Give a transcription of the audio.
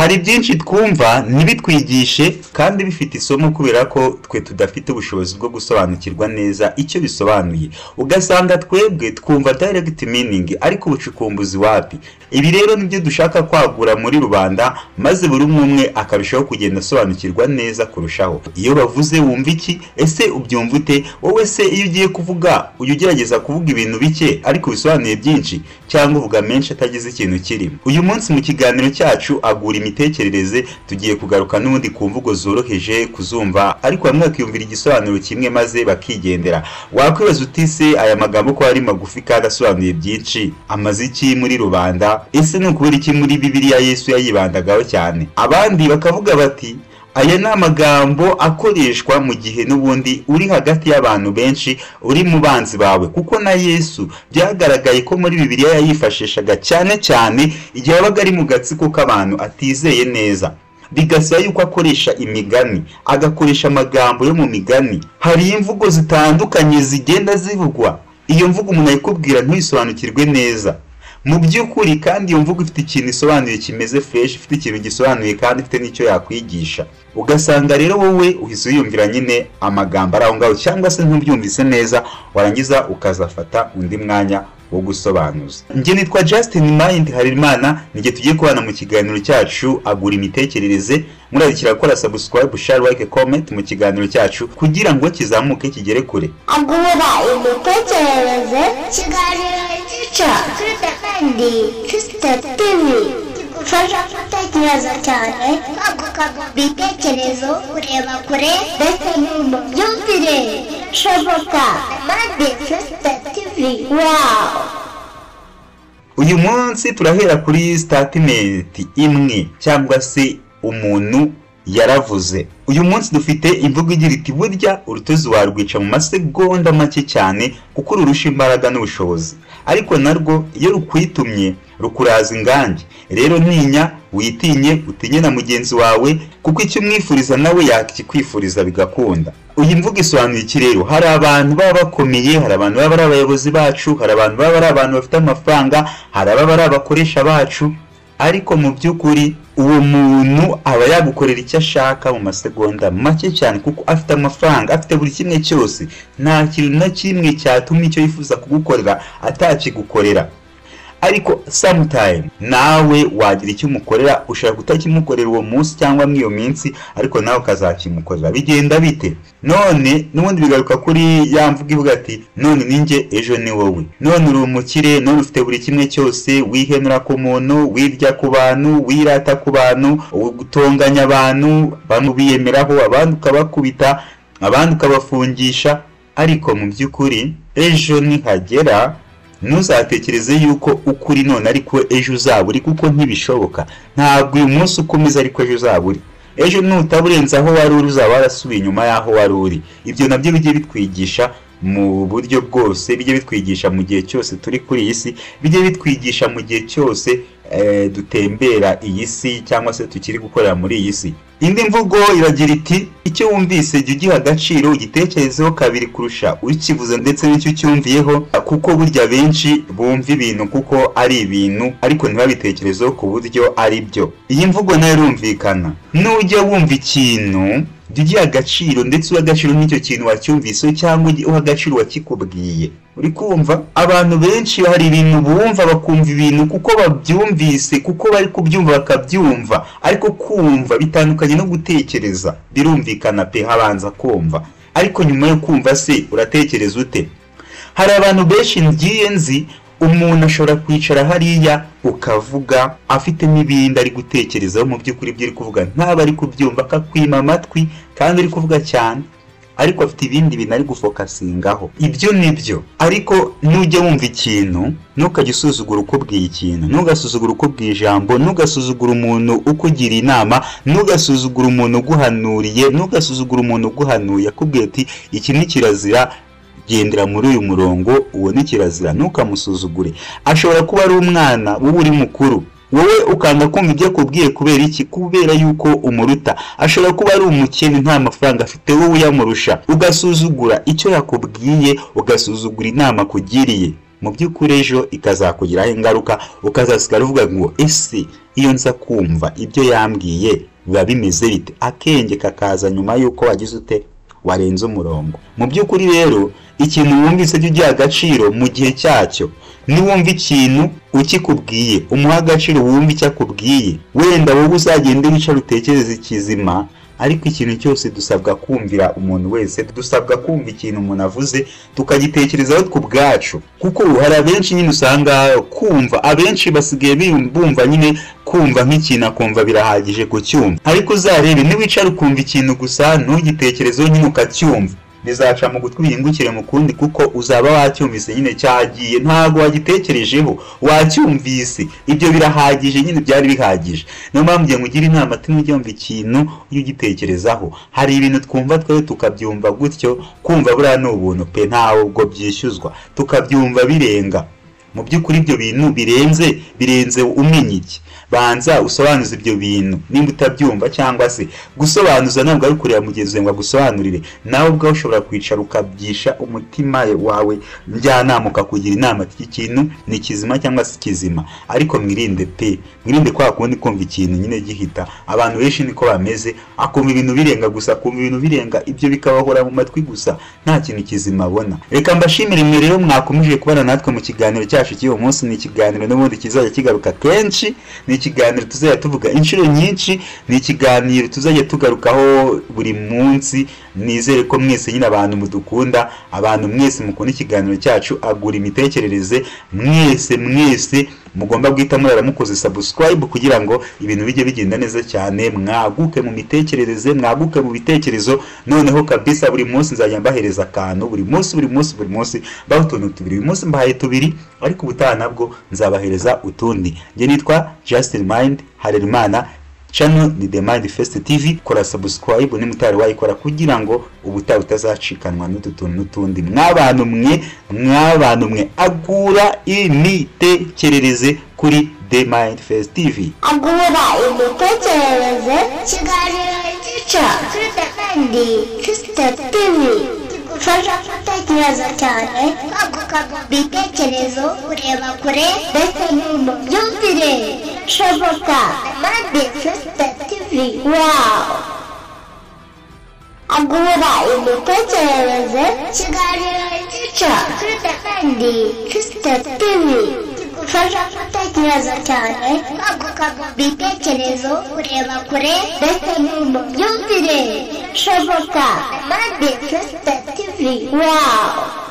hari byinshi twumva ntibitwigishe kandi bifite isomo kubera ko twe tudafite ubushobozi bwo gusobanukirwa neza icyo bisobanuye. Ugasanga twebwe twumva direct meaning ariko ubucukumbuzi wapi. Ibi rero nibyo dushaka kwagura muri rubanda maze buri umwe akarushaho kugenda asobanukirwa neza kurushaho. Iyo bavuze wumva iki? Ese ubyumva ute? Wowe se iyo ugiye kuvuga ugerageza kuvuga ibintu bike ariko bisobanuye byinshi cyangwa uvuga menshi atagize ikintu kirimo? Uyu munsi mu kiganiro cyacu agura imitekerereze tugiye kugaruka n'ubundi ku mvugo zoroheje kuzumva ariko bamwe bakiyumvira igisobanuro kimwe maze bakigendera. Wakwibaza uti se aya magambo ko ari magufi kandi asobanuye byinshi amaze iki muri rubanda? Ese ni ukubera iki muri Bibiliya Yesu yayibandagaho cyane? Abandi bakavuga bati aya ni amagambo akoreshwa mu gihe n'ubundi uri hagati y'abantu benshi, uri mu banzi bawe, kuko na Yesu byagaragaye ko muri Bibiliya yayifashishaga cyane cyane igihe yabaga ari mu gatsiko k'abantu atizeye neza. Bigasaba yuko akoresha imigani, agakoresha amagambo yo mu migani. Hari imvugo zitandukanye zigenda zivugwa, iyo mvugo umuntu ayikubwira ntuyisobanukirwe neza mu by'ukuri, kandi iyo mvugo ifite ikintu isobanuye kimeze fresh, ifite ikintu gisobanuye kandi ifite n'icyo yakwigisha. Ugasanga rero wowe uhise uyumvira nyine amagambo ari aho ngaho cyangwa se ntubyumvise neza, warangiza ukazafata undi mwanya wo gusobanuza. Njye nitwa Justin Mind Harimana, nige tugiye kubana mu kiganiro cyacu agura imitekerereze. Muradikira gukora subscribe, share, like, comment mu kiganiro cyacu kugira ngo kizamuke kigere kure. Agura imitekerereze, kiganiro cyica kuri Kandi Sister TV kigufasha gutekereza cyane, kwaguka mu bitekerezo, kureba kure ndetse no mu myumvire shoboka. Kandi Sister TV, wow! Uyu munsi turahera kuri statement imwe cyangwa se umuntu yaravuze. Uyu munsi dufite imvugo igira iti burya urutozi warwica mu masegonda make cyane kuko rurusha imbaraga n'ubushobozi, ariko narwo iyo rukwitumye rukuraza ingange. Rero ntinya, witinye, utinye na mugenzi wawe kuko icyo umwifuriza nawe yakikwifuriza bigakunda. Uyu mvugo isobanuye iki rero? Hari abantu baba bakomeye, hari abantu baba ari abayobozi bacu, hari abantu baba ari abantu bafite amafaranga, hari ababa ari abakoresha bacu, ariko mu by'ukuri uwo muntu aba yagukorera icyo ashaka mu masegonda make cyane kuko afite amafaranga, afite buri kimwe cyose. Nta kintu na kimwe cyatuma icyo yifuza kugukorera atakigukorera. Ariko sometime nawe wagira icyo umukorera, ushaka kutakimukorera uwo munsi cyangwa mw'iyo minsi, ariko nawe ukazakimukorera. Bigenda bite? None n'ubundi bigaruka kuri ya mvugo ivuga ati none ninjye ejo ni wowe. None uri umukire, none ufite buri kimwe cyose, wihenura ku muntu, wirya ku bantu, wirata ku bantu, ugutonganya abantu, bamwe biyemeraho, abandi ukabakubita, abandi ukabafungisha. Ariko mu by'ukuri ejo nihagera ntuzatekereze yuko ukuri none ariko ejo uzaburi, kuko ntibishoboka. Ntabwo uyu munsi ukomeza ariko ejo uzaburi. Ejo nutaburenza aho wari uri uzaba warasubiye inyuma yaho wari uri. Ibyo nabyo bijye bitwigisha mu buryo bwose, bijye bitwigisha mu gihe cyose turi kuri iyi si, bijye bitwigisha mu gihe cyose dutembera iyi si cyangwa se tukiri gukorera muri iyi si. Indi mvugo iragira iti icyo wumvise jya ugiha agaciro, ugitekerezeho kabiri kurusha ukivuze ndetse n'icyo cyumviyeho, kuko burya benshi bumva ibintu kuko ari ibintu ariko ntibabitekerezeho ku buryo ari byo. Iyi mvugo nayo irumvikana. Nujya wumva ikintu jya ugiha agaciro ndetse uha agaciro n'icyo kintu wacyumvise cyangwa uha agaciro wakikubwiye. Uri kumva? Abantu benshi hari ibintu bumva bakumva ibintu kuko babyumvise, kuko bari kubyumva bakabyumva, ariko kumva bitandukanye no gutekereza. Birumvikana pe, habanza kumva, ariko nyuma yo kumva se uratekereza ute? Hari abantu benshi ngiye nzi, umuntu ashobora kwicara hariya ukavuga afite n'ibindi ari gutekerezaho, mu by'ukuri ibyo ari kuvuga ntaba ari kubyumva, akakwima amatwi kandi uri kuvuga cyane, ariko afite ibindi bintu ari gufokasingaho. Ibyo nibyo. Ariko nujya wumva ikintu ntukajye usuzugura uko bwiye ikintu, ntugasuzugura uko bwiye ijambo, ntugasuzugura umuntu ukugira inama, ntugasuzugura umuntu uguhanuriye, ntugasuzugura umuntu uguhanuye akubwiye ati iki ni kirazira, gendera muri uyu murongo, uwo ni kirazira, ntukamusuzugure. Ashobora kuba ari umwana wowe uri mukuru, wowe ukanga kumva ibyo akubwiye kubera iki? Kubera yuko umuruta. Ashobora kuba ari umukene nta mafaranga afite, wowe uyamurusha, ugasuzugura icyo yakubwiye, ugasuzugura inama kugiriye. Mu by'ukuri ejo ikazakugiraho ingaruka, ukazasigara uvuga ngo ese iyo nza kumva ibyo yambwiye biba bimeze bite, akenge kakaza nyuma yuko wagize ute warenze umurongo. Mu by'ukuri rero ikintu wumvise cy'ugiye agaciro mu gihe cyacyo, niwumva ikintu ukikubwiye umuha agaciro, wumva icyo akubwiye, wenda wowe uzagende wicara utekereze ikizima, ariko ikintu cyose dusabwa kumvira umuntu wese, dusabwa kumva ikintu umuntu avuze tukagitekerezaho kubwacu, kuko hari abenshi nyine usanga kumva, abenshi basigaye bumva nyine kumva nk'ikintu akumva birahagije kucyumva, ariko uzarebe niwicara ukumva ikintu gusa ntugitekerezeho nyine ukacyumva, bizaca mu gutwi bihingukire mu kundi, kuko uzaba wacyumvise nyine cyagiye, ntago wagitekerejeho, wacyumvise, ibyo birahagije nyine, byari bihagije. Niyo mpamvu ngiye ngugira inama ati nujyumva ikintu ujye ugitekerezaho. Hari ibintu twumva twe tukabyumva gutyo, kumva buriya ni ubuntu pe, ntabwo byishyuzwa, tukabyumva birenga. Mu by'ukuri ibyo bintu birenze umenya iki, banza usobanuze ibyo bintu nimba utabyumva, cyangwa se gusobanuza ntabwo ari kureba mugenzi ngo agusobanurire, nawe ubwawe ushobora kwicara ukabyisha umutima wawe njyanama, ukakugira inama ati ikintu ni kizima cyangwa se kizima. Ariko mwirinde pe, mwirinde kwa kundi kumva ikintu nyine gihita. Abantu benshi niko bameze, akumva ibintu birenga gusa, akumva ibintu birenga, ibyo bikabahora mu matwi gusa, nta kintu kizima abona. Reka mbashimire mwe rero mwakomeje kubana natwe mu kiganiro cyacu cy'uyu munsi. Ni ikiganiro n'ubundi kizajya kigaruka kenshi, ni ikiganiro tuzajya tuvuga inshuro nyinshi, ni ikiganiro tuzajya tugarukaho buri munsi. Nizere ko mwese nyine abantu mudukunda, abantu mwese mukunda ikiganiro cyacu Agura Imitekerereze, mwese mugomba guhita muramukoze subscribe kugira ngo ibintu bijye bigenda neza cyane, mwaguke mu mitekerereze, mwaguke mu bitekerezo. Noneho kabisa buri munsi nzajya mbahereza akantu, buri munsi baho utuntu tubiri. Uyu munsi mbahaye tubiri, ariko ubutaha nabwo nzabahereza utundi. Nge nitwa Justin Mind Harerimana, channel ni The Mind First TV. Kora subscribe ni mutari wayikora kugira ngo ubutaha utazacikanwa n'utundi. Mwabantu mwe agura imitekerereze kuri The Mind First TV. Agura imitekerereze, kiganiro gica kuri The Mind First TV, kigufasha gutekereza cyane, kwaguka mu bitekerezo, kureba kure ndetse no mu myumvire ishoboka. The Mind First TV, wow! Agura imitekerereze, kiganiro gica kuri The Mind First TV, kigufasha gutekereza cyane, kwaguka mu bitekerezo, kureba kure ndetse no mu myumvire ishoboka. The Mind First TV, wow!